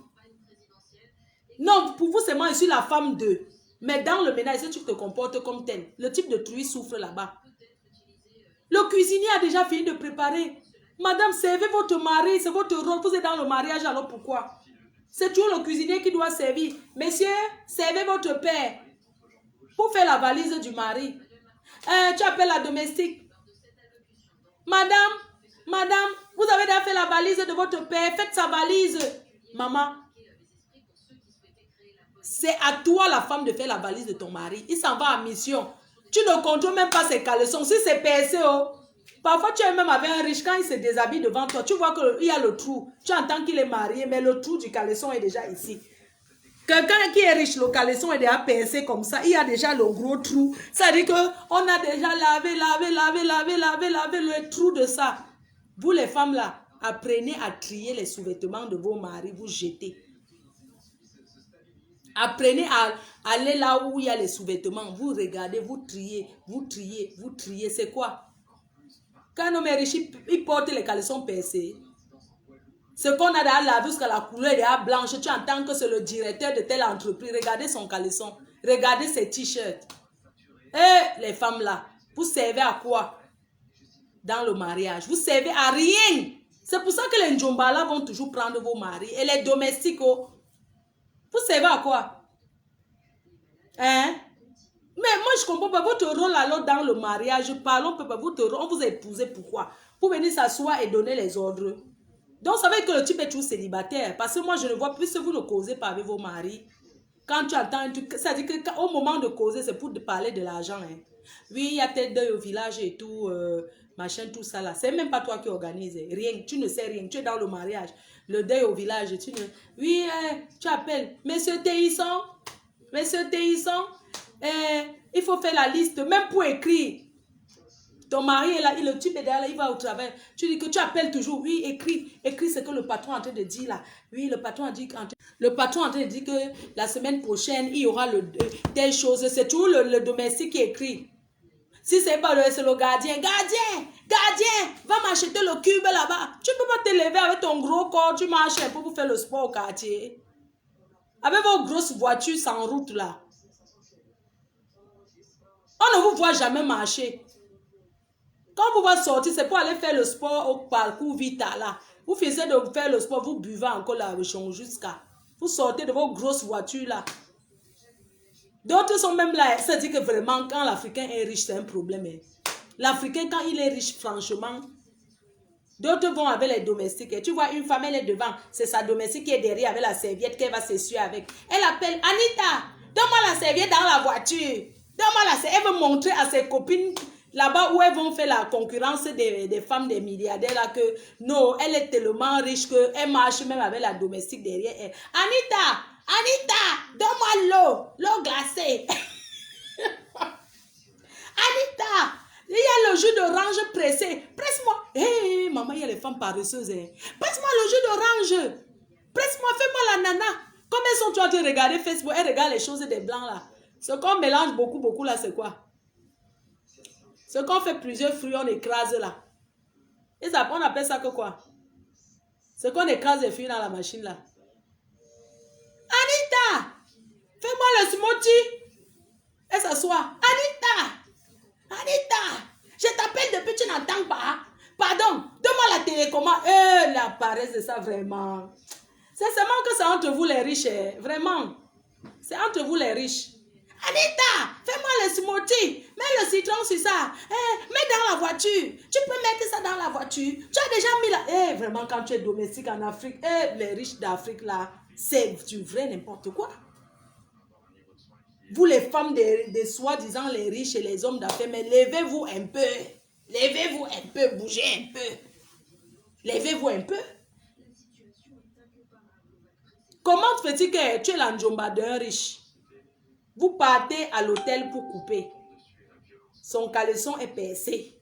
Non, pour vous, c'est moi, je suis la femme d'eux. Mais dans le ménage, si tu te comportes comme tel, le type de truie souffre là-bas. Le cuisinier a déjà fini de préparer. Madame, servez votre mari, c'est votre rôle. Vous êtes dans le mariage, alors pourquoi? C'est toujours le cuisinier qui doit servir. Messieurs, servez votre père. Pour faire la valise du mari. Tu appelles la domestique. Madame, vous avez déjà fait la valise de votre père. Faites sa valise. Maman, c'est à toi, la femme, de faire la valise de ton mari. Il s'en va en mission. Tu ne contrôles même pas ses caleçons. Si c'est percé, oh. Parfois, tu es même avec un riche, quand il se déshabille devant toi, tu vois qu'il y a le trou. Tu entends qu'il est marié, mais le trou du caleçon est déjà ici. Quelqu'un qui est riche, le caleçon est déjà percé comme ça. Il y a déjà le gros trou. Ça veut dire qu'on a déjà lavé le trou de ça. Vous, les femmes là, apprenez à trier les sous-vêtements de vos maris, vous jetez. Apprenez à aller là où il y a les sous-vêtements. Vous regardez, vous triez. C'est quoi? Quand un homme est riche, il porte les caleçons percés. Ce qu'on a dans la jusqu'à la couleur est blanche. Tu entends que c'est le directeur de telle entreprise. Regardez son caleçon. Regardez ses t-shirts. Et les femmes là, vous servez à quoi? Dans le mariage. Vous servez à rien. C'est pour ça que les Ndjombala vont toujours prendre vos maris. Et les domestiques, oh, vous servez à quoi? Hein? Mais moi, je comprends pas votre rôle alors dans le mariage. Parlons pas votre rôle. On vous a épousé pourquoi? Pour venir s'asseoir et donner les ordres. Donc, ça veut dire que le type est toujours célibataire. Parce que moi, je ne vois plus si vous ne causez pas avec vos maris. Quand tu entends un truc, ça veut dire qu'au moment de causer, c'est pour parler de l'argent. Hein. Oui, il y a tel deuil au village et tout, machin, tout ça là. C'est même pas toi qui organise. Rien, tu ne sais rien. Tu es dans le mariage. Le deuil au village, tu ne... Oui, tu appelles. Monsieur Théisson, il faut faire la liste, même pour écrire. Ton mari est là, le type est derrière, il va au travail. Tu dis que tu appelles toujours. Oui, écris ce que le patron est en train de dire là. Oui, le patron a dit que la semaine prochaine, il y aura telle chose. C'est toujours le domestique qui écrit. Si c'est pas c'est le gardien. Gardien, va m'acheter le cube là-bas. Tu ne peux pas te lever avec ton gros corps, tu marches un peu pour faire le sport au quartier. Avec vos grosses voitures sans route là. On ne vous voit jamais marcher. Quand vous voyez sortir, c'est pour aller faire le sport au parcours Vita là. Vous finissez de faire le sport, vous buvez encore la réchaud jusqu'à... Vous sortez de vos grosses voitures là. D'autres sont même là. Ça dit que vraiment, quand l'Africain est riche, c'est un problème. Hein. L'Africain, quand il est riche, franchement, d'autres vont avec les domestiques. Et tu vois, une femme, elle est devant. C'est sa domestique qui est derrière avec la serviette qu'elle va s'essuyer avec. Elle appelle Anita, donne-moi la serviette dans la voiture. Donne-moi la serviette. Elle veut montrer à ses copines là-bas où elles vont faire la concurrence des femmes des milliardaires là que non, elle est tellement riche qu'elle marche même avec la domestique derrière elle. Anita, donne-moi l'eau glacée. Anita, il y a le jus d'orange pressé. Presse-moi. Hé, maman, il y a les femmes paresseuses. Hein. Presse-moi le jus d'orange. Presse-moi, fais-moi la nana. Comme elles sont en train de regarder Facebook, elles regardent les choses des blancs là. Ce qu'on mélange beaucoup là, c'est quoi? Ce qu'on fait plusieurs fruits, on écrase là. Et ça, on appelle ça que quoi? Ce qu'on écrase les fruits dans la machine là. Anita, fais-moi le smoothie. Elle s'assoit. Anita, je t'appelle depuis tu n'entends pas. Pardon, donne-moi la télécommande. La paresse de ça vraiment. C'est seulement que c'est entre vous les riches. Vraiment. C'est entre vous les riches. Anita, fais-moi le smoothie. Mets le citron sur ça. Mets dans la voiture. Tu peux mettre ça dans la voiture. Tu as déjà mis là. Vraiment, quand tu es domestique en Afrique, les riches d'Afrique là, c'est du vrai n'importe quoi. Vous les femmes des soi-disant les riches et les hommes d'affaires, mais levez-vous un peu. Levez-vous un peu, bougez un peu. Levez-vous un peu. Comment fait-il que tu es la njomba d'un riche? Vous partez à l'hôtel pour couper. Son caleçon est percé.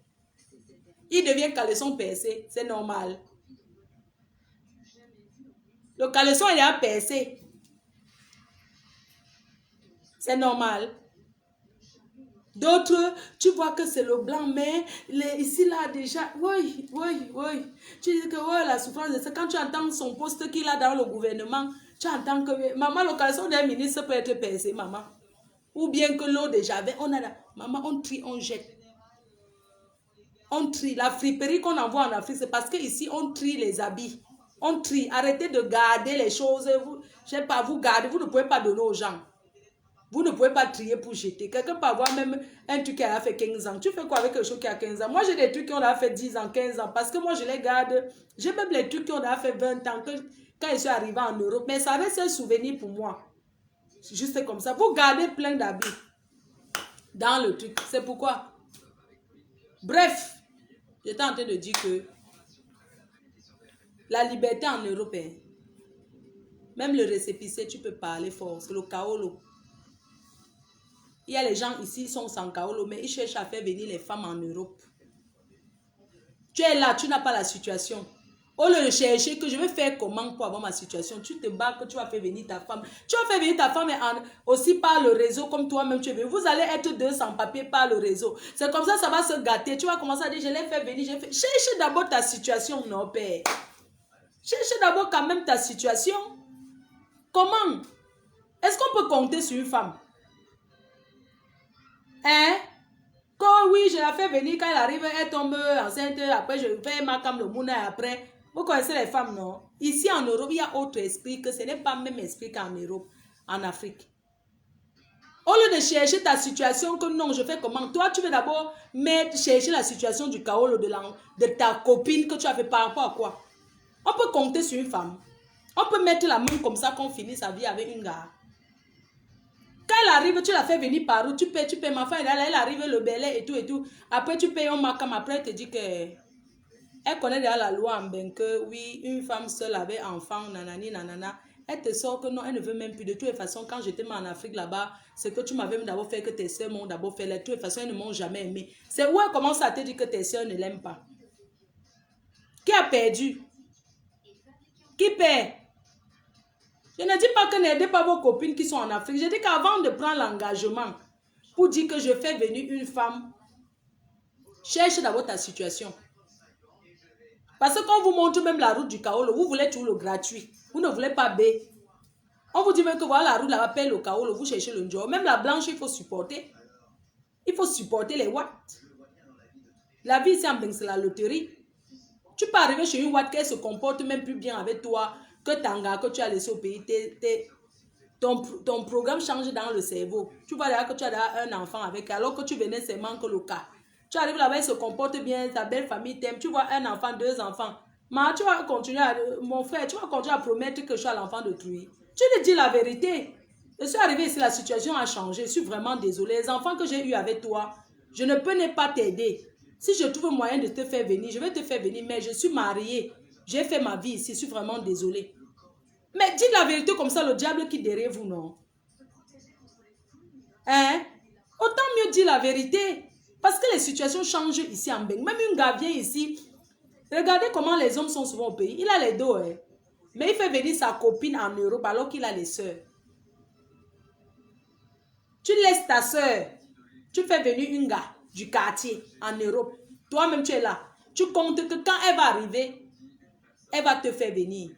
Il devient caleçon percé. C'est normal. Le caleçon il est percé. C'est normal. D'autres, tu vois que c'est le blanc, mais ici là déjà, oui. Tu dis que ouais, la souffrance, c'est quand tu entends son poste qu'il a dans le gouvernement, tu entends que, maman, le caleçon d'un ministre peut être percé, maman. Ou bien que l'eau de Javel, on a là, maman, on trie, on jette. On trie. La friperie qu'on envoie en Afrique, c'est parce qu'ici, on trie les habits. On trie. Arrêtez de garder les choses. Vous, je sais pas, vous gardez, vous ne pouvez pas donner aux gens. Vous ne pouvez pas trier pour jeter. Quelqu'un peut avoir même un truc qui a fait 15 ans. Tu fais quoi avec quelque chose qui a 15 ans? Moi, j'ai des trucs qui ont fait 10 ans, 15 ans. Parce que moi, je les garde. J'ai même les trucs qui ont fait 20 ans. Quand je suis arrivée en Europe. Mais ça reste un souvenir pour moi. Juste comme ça. Vous gardez plein d'habits dans le truc. C'est pourquoi. Bref, j'étais en train de dire que la liberté en Europe, même le récépissé, tu peux parler fort. C'est le kaolo. Il y a les gens ici, ils sont sans kaolo, mais ils cherchent à faire venir les femmes en Europe. Tu es là, tu n'as pas la situation. Au lieu de chercher que je vais faire comment pour avoir ma situation, tu te bats que tu vas faire venir ta femme. Tu vas faire venir ta femme aussi par le réseau comme toi-même tu es venu. Vous allez être deux sans papier par le réseau. C'est comme ça va se gâter. Tu vas commencer à dire, je l'ai fait venir. Cherche d'abord ta situation, non, père. Cherche d'abord quand même ta situation. Comment? Est-ce qu'on peut compter sur une femme? Hein? Quand oui, je la fais venir, quand elle arrive, elle tombe enceinte, après je fais ma cam le mouna après. Vous connaissez les femmes, non? Ici en Europe, il y a autre esprit que ce n'est pas le même esprit qu'en Europe, en Afrique. Au lieu de chercher ta situation, que non, je fais comment? Toi, tu veux d'abord chercher la situation du kaolo de ta copine que tu as fait par rapport à quoi? On peut compter sur une femme. On peut mettre la main comme ça qu'on finit sa vie avec une gare. Quand elle arrive, tu la fais venir par où? Tu payes, ma femme, elle arrive, le belai et tout. Après, tu payes un macam, après, elle te dit que elle connaît déjà la loi en ben que oui, une femme seule avec enfant, nanani, nanana. Elle te sort que non, elle ne veut même plus. De toutes les façons, quand j'étais en Afrique là-bas, c'est que tu m'avais d'abord fait que tes soeurs m'ont d'abord fait. De toutes les façons, elles ne m'ont jamais aimé. C'est où elle commence à te dire que tes soeurs ne l'aiment pas. Qui a perdu? Qui perd? Je ne dis pas que n'aidez pas vos copines qui sont en Afrique. Je dis qu'avant de prendre l'engagement pour dire que je fais venir une femme, cherche d'abord ta situation. Parce que quand on vous montre même la route du kaolo, vous voulez tout le gratuit. Vous ne voulez pas B. On vous dit même que voilà la route là-bas, paye le kaolo, vous cherchez le job. Même la blanche, il faut supporter. Il faut supporter les watts. La vie ici en Beng, c'est la loterie. Tu peux arriver chez une Ouatt qu'elle se comporte même plus bien avec toi que Tanga que tu as laissé au pays. Ton programme change dans le cerveau. Tu vois là que tu as un enfant avec elle, alors que tu venais seulement que le cas. Tu arrives là-bas, elle se comporte bien, ta belle famille t'aime. Tu vois un enfant, deux enfants. Mais tu vas continuer mon frère, tu vas continuer à promettre que je suis l'enfant d'autrui. Tu lui dis la vérité. Je suis arrivée ici, la situation a changé. Je suis vraiment désolée. Les enfants que j'ai eus avec toi, je ne peux pas t'aider. Si je trouve moyen de te faire venir, je vais te faire venir. Mais je suis mariée. J'ai fait ma vie ici. Je suis vraiment désolée. Mais dites la vérité comme ça, le diable qui derrière vous, non? Hein? Autant mieux dire la vérité. Parce que les situations changent ici en Beng. Même une gars vient ici. Regardez comment les hommes sont souvent au pays. Il a les dos, hein. Mais il fait venir sa copine en Europe alors qu'il a les soeurs. Tu laisses ta soeur. Tu fais venir une gars du quartier en Europe. Toi-même, tu es là. Tu comptes que quand elle va arriver, elle va te faire venir.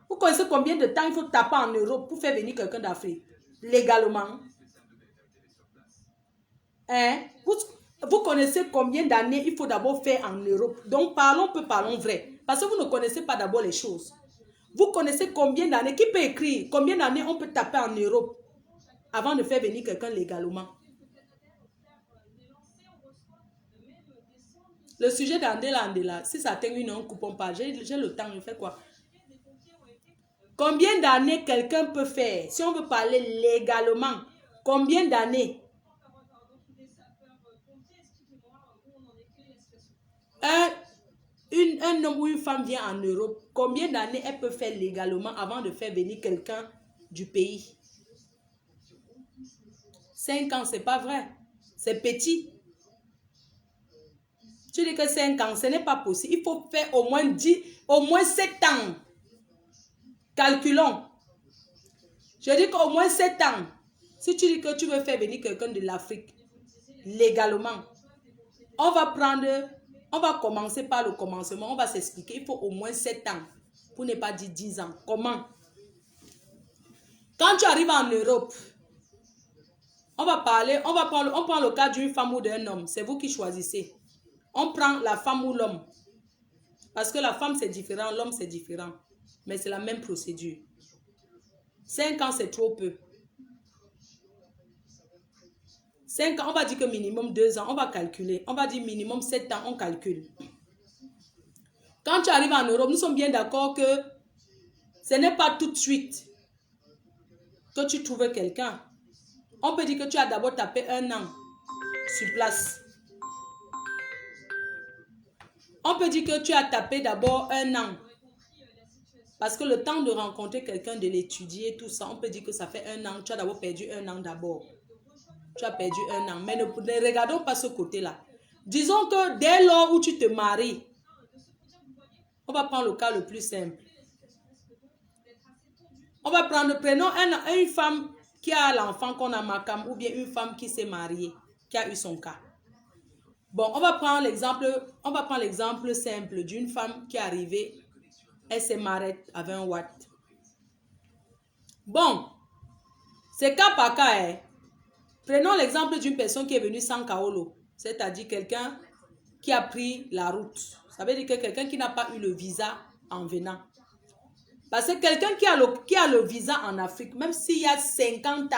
Vous connaissez combien de temps il faut taper en Europe pour faire venir quelqu'un d'Afrique? Légalement. Hein? Vous connaissez combien d'années il faut d'abord faire en Europe? Donc parlons vrai. Parce que vous ne connaissez pas d'abord les choses. Vous connaissez combien d'années? Qui peut écrire? Combien d'années on peut taper en Europe avant de faire venir quelqu'un légalement? Le sujet d'Andela, si ça termine, on ne coupe pas. J'ai le temps, je fais quoi? Combien d'années quelqu'un peut faire? Si on veut parler légalement, combien d'années? Un homme ou une femme vient en Europe, combien d'années elle peut faire légalement avant de faire venir quelqu'un du pays? 5 ans, c'est pas vrai. C'est petit. Tu dis que 5 ans, ce n'est pas possible. Il faut faire au moins 7 ans. Calculons. Je dis qu'au moins 7 ans. Si tu dis que tu veux faire venir quelqu'un de l'Afrique, légalement, on va commencer par le commencement. On va s'expliquer. Il faut au moins 7 ans. Pour ne pas dire 10 ans. Comment? Quand tu arrives en Europe, on prend le cas d'une femme ou d'un homme. C'est vous qui choisissez. On prend la femme ou l'homme. Parce que la femme, c'est différent, l'homme, c'est différent. Mais c'est la même procédure. 5 ans, c'est trop peu. 5 ans, on va dire que minimum 2 ans, on va calculer. On va dire minimum 7 ans, on calcule. Quand tu arrives en Europe, nous sommes bien d'accord que ce n'est pas tout de suite que tu trouves quelqu'un. On peut dire que tu as d'abord tapé 1 an sur place. On peut dire que tu as tapé d'abord 1 an. Parce que le temps de rencontrer quelqu'un, de l'étudier, tout ça, on peut dire que ça fait 1 an. Tu as d'abord perdu 1 an d'abord. Tu as perdu 1 an. Mais ne regardons pas ce côté-là. Disons que dès lors où tu te maries, on va prendre le cas le plus simple. Prenons une femme qui a l'enfant qu'on a Makam ou bien une femme qui s'est mariée, qui a eu son cas. Bon, on va prendre l'exemple simple d'une femme qui est arrivée, elle s'est mariée avec un Watt. Bon, c'est cas par cas. Hein. Prenons l'exemple d'une personne qui est venue sans Kaolo, c'est-à-dire quelqu'un qui a pris la route. Ça veut dire que quelqu'un qui n'a pas eu le visa en venant. Parce que quelqu'un qui a le visa en Afrique, même s'il y a 50 ans,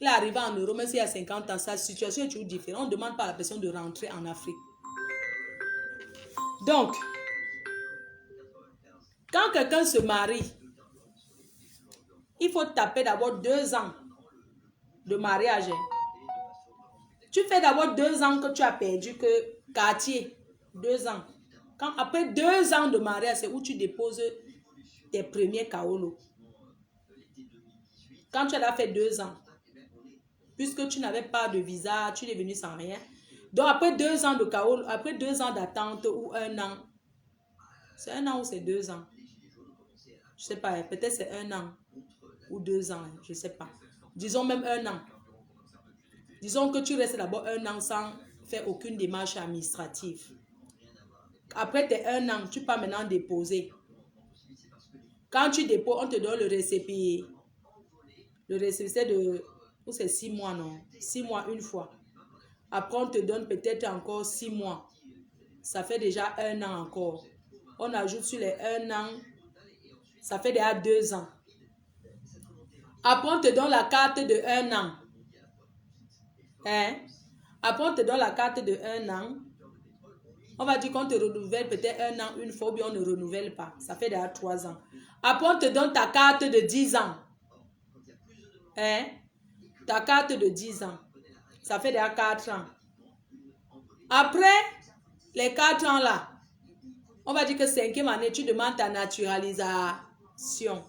il est arrivé en Europe, même s'il y a 50 ans, sa situation est toujours différente. On ne demande pas à la personne de rentrer en Afrique. Donc, quand quelqu'un se marie, il faut taper d'abord 2 ans de mariage. Tu fais d'abord 2 ans que tu as perdu que quartier. 2 ans. Après 2 ans de mariage, c'est où tu déposes tes premiers kaolo. Quand tu as fait 2 ans, puisque tu n'avais pas de visa, tu es venu sans rien. Donc après 2 ans de kaolo, après 2 ans d'attente ou 1 an, c'est 1 an ou c'est 2 ans? Je ne sais pas, peut-être c'est 1 an ou 2 ans, je ne sais pas. Disons même 1 an. Disons que tu restes d'abord 1 an sans faire aucune démarche administrative. Après tes 1 an, tu peux maintenant déposer. Quand tu déposes, on te donne le récépissé. Le récépissé c'est 6 mois, non? 6 mois une fois. Après, on te donne peut-être encore 6 mois. ça fait déjà 1 an encore. On ajoute sur les 1 an, ça fait déjà 2 ans. Après, on te donne la carte de 1 an. Hein? Après, on te donne la carte de 1 an. On va dire qu'on te renouvelle peut-être 1 an une fois, ou bien on ne renouvelle pas. Ça fait déjà 3 ans. Après, on te donne ta carte de 10 ans. Hein? Ta carte de 10 ans. Ça fait déjà 4 ans. Après les 4 ans là, on va dire que 5e année, tu demandes ta naturalisation.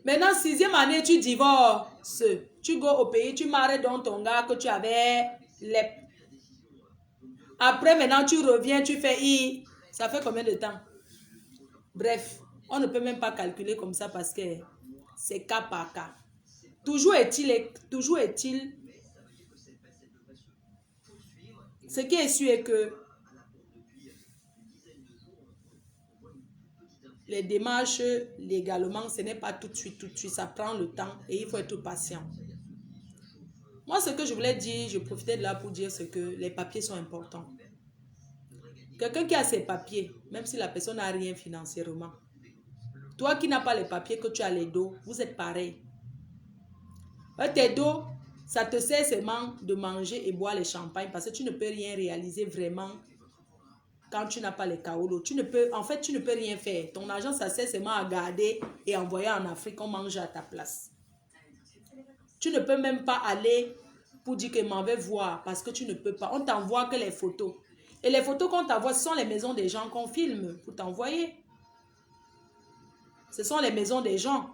Maintenant, 6e année, tu divorces. Tu go au pays, tu maries dans ton gars que tu avais l'EP. Après, maintenant, tu reviens, tu fais I. Ça fait combien de temps? Bref, on ne peut même pas calculer comme ça parce que c'est cas par cas. Toujours est-il, ce qui est sûr est que les démarches légalement, ce n'est pas tout de suite, ça prend le temps et il faut être patient. Moi, ce que je voulais dire, je profitais de là pour dire, c'est que les papiers sont importants. Quelqu'un qui a ses papiers, même si la personne n'a rien financièrement, toi qui n'as pas les papiers, que tu as les dos, vous êtes pareil. Tes dos, ça te sert seulement de manger et boire les champagnes parce que tu ne peux rien réaliser vraiment quand tu n'as pas les kaolos. Tu ne peux rien faire. Ton argent, ça sert seulement à garder et envoyer en Afrique, on mange à ta place. Tu ne peux même pas aller pour dire que m'en vais voir parce que tu ne peux pas. On t'envoie que les photos. Et les photos qu'on t'envoie, ce sont les maisons des gens qu'on filme pour t'envoyer. Ce sont les maisons des gens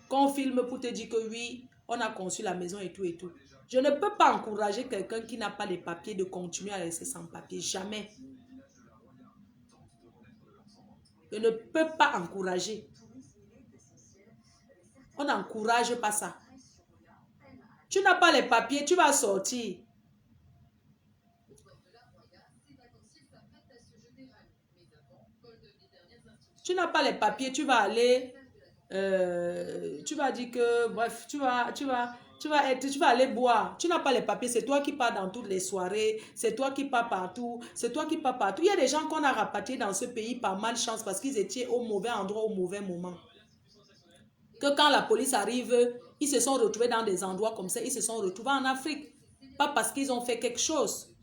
qu'on filme pour te dire que oui, on a conçu la maison et tout et tout. Je ne peux pas encourager quelqu'un qui n'a pas les papiers de continuer à rester sans papier. Jamais. Je ne peux pas encourager. On n'encourage pas ça. Tu n'as pas les papiers, tu vas sortir. Tu n'as pas les papiers, tu vas aller, tu vas dire que, bref, tu vas aller boire. Tu n'as pas les papiers, c'est toi qui pars dans toutes les soirées, c'est toi qui pars partout, c'est toi qui pars partout. Il y a des gens qu'on a rapatriés dans ce pays par malchance parce qu'ils étaient au mauvais endroit, au mauvais moment. Que quand la police arrive, ils se sont retrouvés dans des endroits comme ça, ils se sont retrouvés en Afrique. Pas parce qu'ils ont fait quelque chose.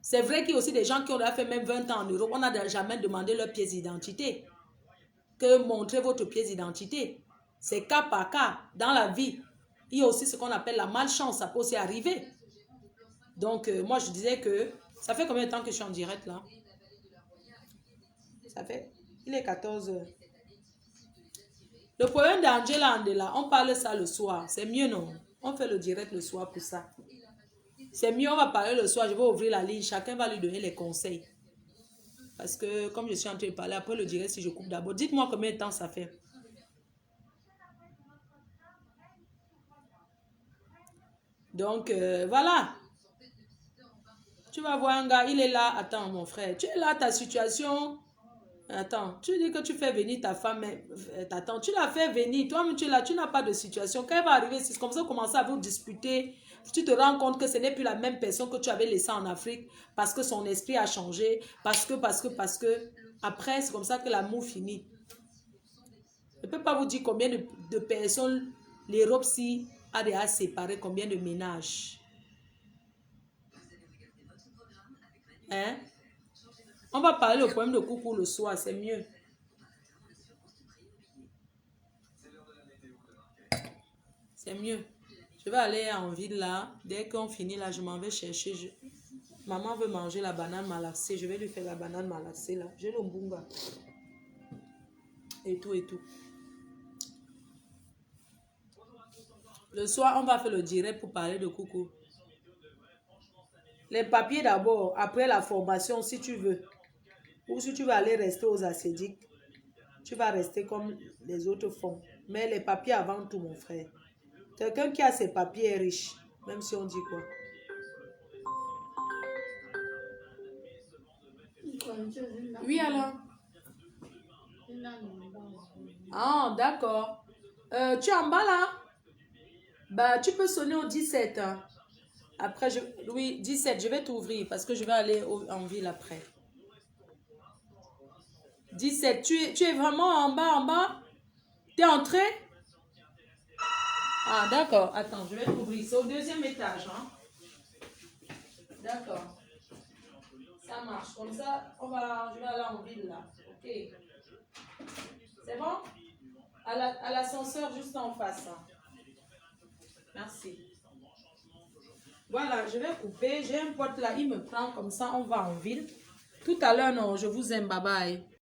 C'est vrai qu'il y a aussi des gens qui ont fait même 20 ans en Europe, on n'a jamais demandé leur pièce d'identité. Que montrez votre pièce d'identité. C'est cas par cas. Dans la vie, il y a aussi ce qu'on appelle la malchance. Ça peut aussi arriver. Donc, moi, je disais que... Ça fait combien de temps que je suis en direct, là? Ça fait... Il est 14 heures. Le problème d'Angela Andela, on parle ça le soir. C'est mieux, non? On fait le direct le soir pour ça. C'est mieux, on va parler le soir. Je vais ouvrir la ligne. Chacun va lui donner les conseils. Parce que, comme je suis en train de parler, après le direct, si je coupe d'abord, dites-moi combien de temps ça fait. Donc, voilà. Tu vas voir un gars, il est là. Attends, mon frère, tu es là, ta situation. Attends, tu dis que tu fais venir ta femme. Attends, tu l'as fait venir. Toi-même, tu es là, tu n'as pas de situation. Quand elle va arriver, c'est comme ça, vous commencez à vous disputer. Tu te rends compte que ce n'est plus la même personne que tu avais laissée en Afrique parce que son esprit a changé. Parce que. Après, c'est comme ça que l'amour finit. Je ne peux pas vous dire combien de personnes l'Europe-ci a déjà séparé, combien de ménages. Hein? On va parler le problème de coucou le soir, c'est mieux. C'est mieux. Je vais aller en ville là. Dès qu'on finit là, je m'en vais chercher. Maman veut manger la banane malaxée. Je vais lui faire la banane malaxée là. J'ai le mbunga. Et tout et tout. Le soir, on va faire le direct pour parler de coucou. Les papiers d'abord, après la formation, si tu veux. Ou si tu veux aller rester aux acédiques, tu vas rester comme les autres font. Mais les papiers avant tout, mon frère. Quelqu'un qui a ses papiers est riche, même si on dit quoi. Oui, alors. Ah, d'accord. Tu es en bas là? Bah, tu peux sonner au 17. Hein. Après, oui, 17, je vais t'ouvrir parce que je vais aller en ville après. 17, tu es vraiment en bas, en bas? T'es entré? Ah, d'accord. Attends, je vais t'ouvrir. C'est au deuxième étage, hein? D'accord. Ça marche. Comme ça, je vais aller en ville là. Ok. C'est bon? À l'ascenseur juste en face, hein. Merci. Voilà, je vais couper. J'ai un pote là, il me prend comme ça, on va en ville. Tout à l'heure, non, je vous aime. Bye bye.